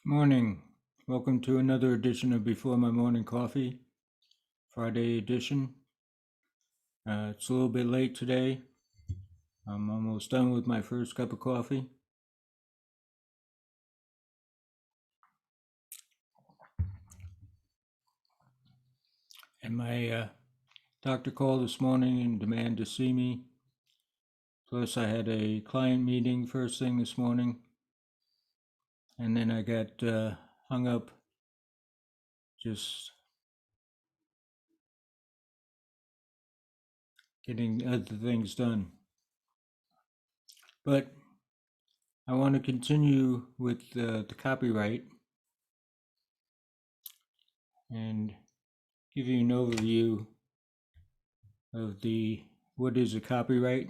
Morning. Welcome to another edition of Before My Morning Coffee, Friday edition. It's a little bit late today. I'm almost done with my first cup of coffee. And my doctor called this morning and demanded to see me. Plus, I had a client meeting first thing this morning. And then I got hung up just getting other things done. But I want to continue with the copyright and give you an overview of what is a copyright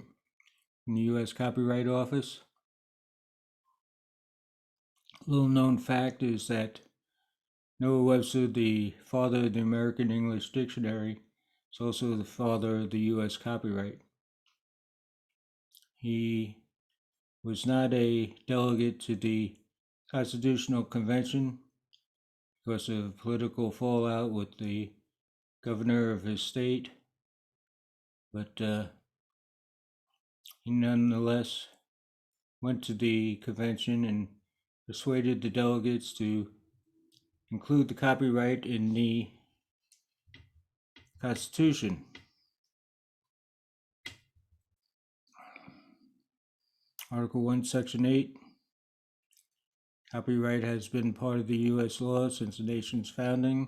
in the U.S. Copyright Office. A little known fact is that Noah Webster, the father of the American English Dictionary, is also the father of the U.S. copyright. He was not a delegate to the Constitutional Convention because of political fallout with the governor of his state, but he nonetheless went to the convention and persuaded the delegates to include the copyright in the Constitution. Article 1, Section 8. Copyright has been part of the U.S. law since the nation's founding.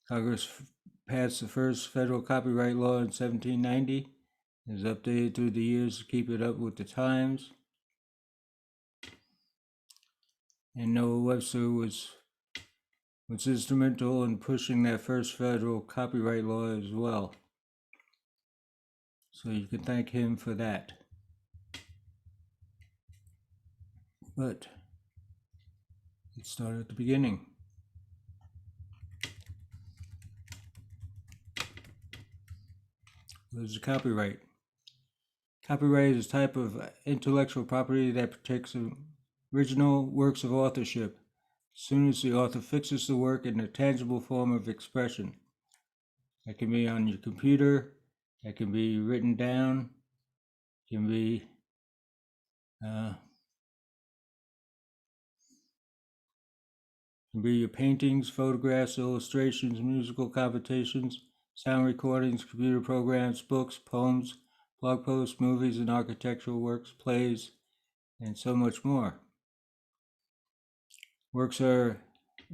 Congress passed the first federal copyright law in 1790. It was updated through the years to keep it up with the times. And Noah Webster was instrumental in pushing that first federal copyright law as well. So you can thank him for that. But let's start at the beginning. What is a copyright? Copyright is a type of intellectual property that protects original works of authorship as soon as the author fixes the work in a tangible form of expression. That can be on your computer, that can be written down, can be your paintings, photographs, illustrations, musical compositions, sound recordings, computer programs, books, poems, blog posts, movies and architectural works, plays, and so much more. Works are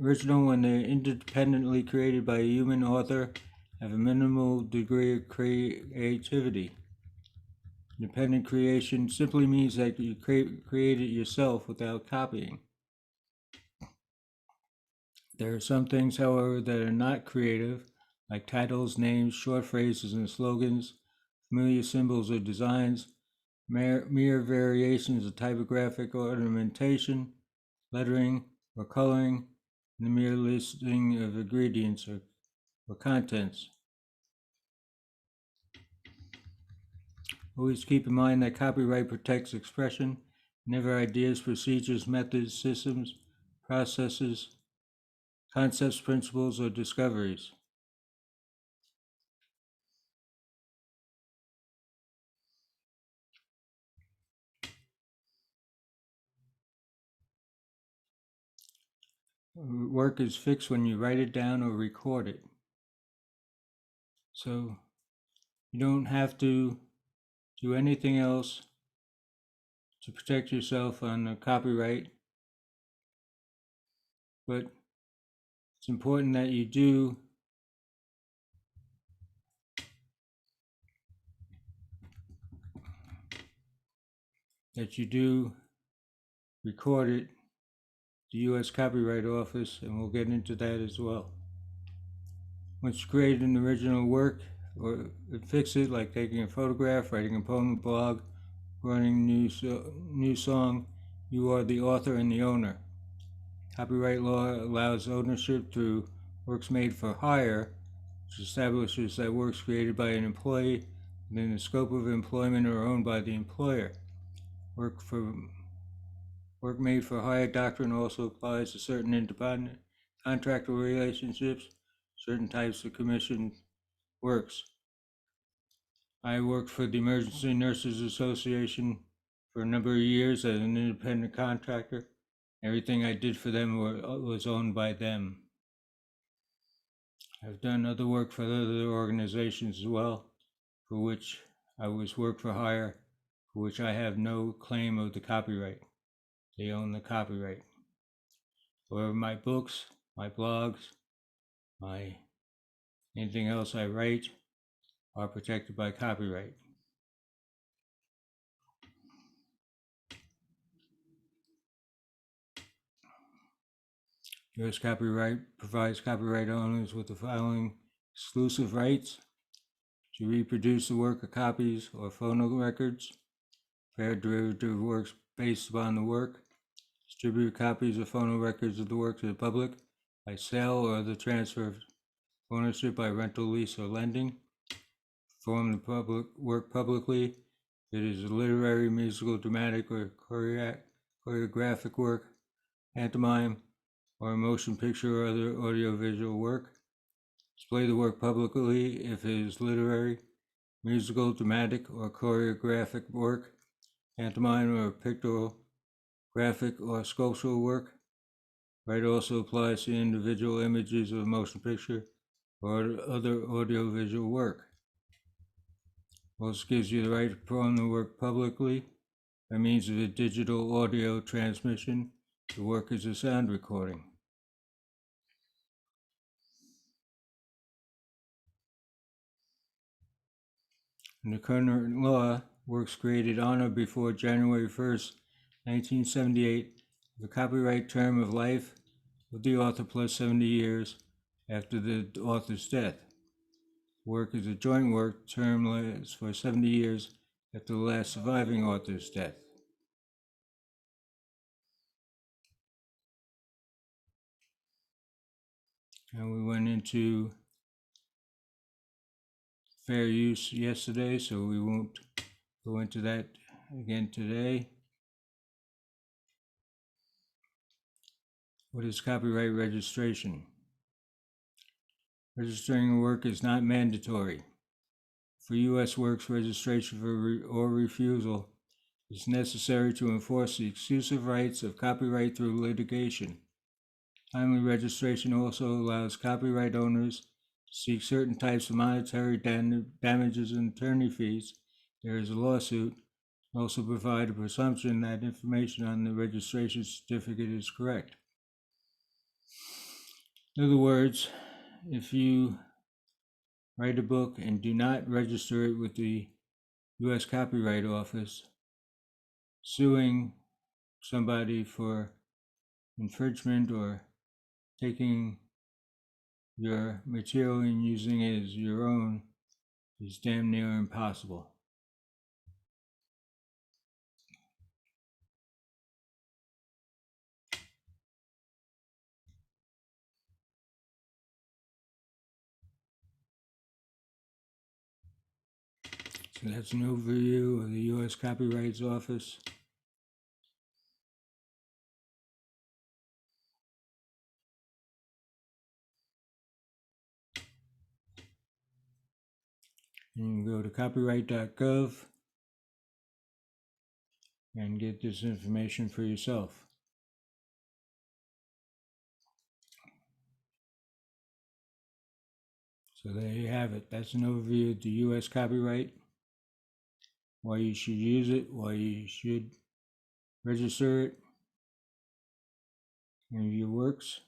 original when they're independently created by a human author, have a minimal degree of creativity. Independent creation simply means that you create it yourself without copying. There are some things, however, that are not creative, like titles, names, short phrases and slogans, familiar symbols or designs, mere variations of typographic ornamentation, lettering, or coloring, and the mere listing of ingredients or contents. Always keep in mind that copyright protects expression, never ideas, procedures, methods, systems, processes, concepts, principles, or discoveries. Work is fixed when you write it down or record it. So you don't have to do anything else to protect yourself on the copyright, but it's important that you do record it, the U.S. Copyright Office, and we'll get into that as well. Once you create an original work or fix it, like taking a photograph, writing a poem, blog, running a new song, you are the author and the owner. Copyright law allows ownership through works made for hire, which establishes that works created by an employee within the scope of employment are owned by the employer. Work for Work made for hire doctrine also applies to certain independent contractual relationships, certain types of commission works. I worked for the Emergency Nurses Association for a number of years as an independent contractor. Everything I did for them was owned by them. I've done other work for other organizations as well, for which I was work for hire, for which I have no claim of the copyright. They own the copyright. However, my books, my blogs, anything else I write are protected by copyright. U.S. copyright provides copyright owners with the following exclusive rights: to reproduce the work of copies or phono records, prepare derivative works based upon the work, distribute copies or phono records of the work to the public by sale or the transfer of ownership by rental, lease, or lending, perform the public work publicly. It is a literary, musical, dramatic, or choreographic work, pantomime, or a motion picture or other audiovisual work. Display the work publicly if it is literary, musical, dramatic, or choreographic work, pantomime, or pictorial, graphic, or sculptural work. Right also applies to individual images of a motion picture or other audiovisual work. Also gives you the right to perform the work publicly by means of a digital audio transmission. The work is a sound recording. In the current law, works created on or before January 1st, 1978, the copyright term of life of the author plus 70 years after the author's death. Work is a joint work, term lasts for 70 years after the last surviving author's death. And we went into fair use yesterday, so we won't go into that again today. What is copyright registration? Registering a work is not mandatory. For U.S. works, registration or refusal is necessary to enforce the exclusive rights of copyright through litigation. Timely registration also allows copyright owners to seek certain types of monetary damages and attorney fees. There is a lawsuit. Also provide a presumption that information on the registration certificate is correct. In other words, if you write a book and do not register it with the U.S. Copyright Office, suing somebody for infringement or taking your material and using it as your own is damn near impossible. So that's an overview of the U.S. Copyright Office. You can go to copyright.gov and get this information for yourself. So there you have it. That's an overview of the U.S. copyright, why you should use it, why you should register it in your works.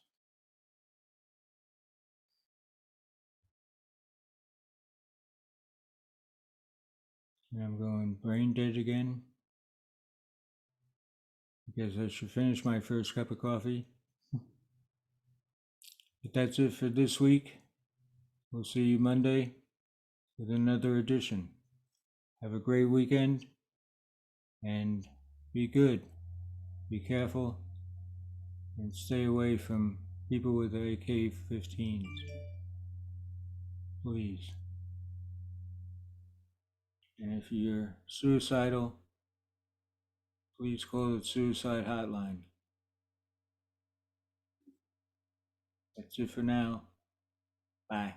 And I'm going brain dead again because I should finish my first cup of coffee. But that's it for this week. We'll see you Monday with another edition. Have a great weekend and be good, be careful, and stay away from people with AK-15s, please. And if you're suicidal, Please call the suicide hotline. That's it for now. Bye.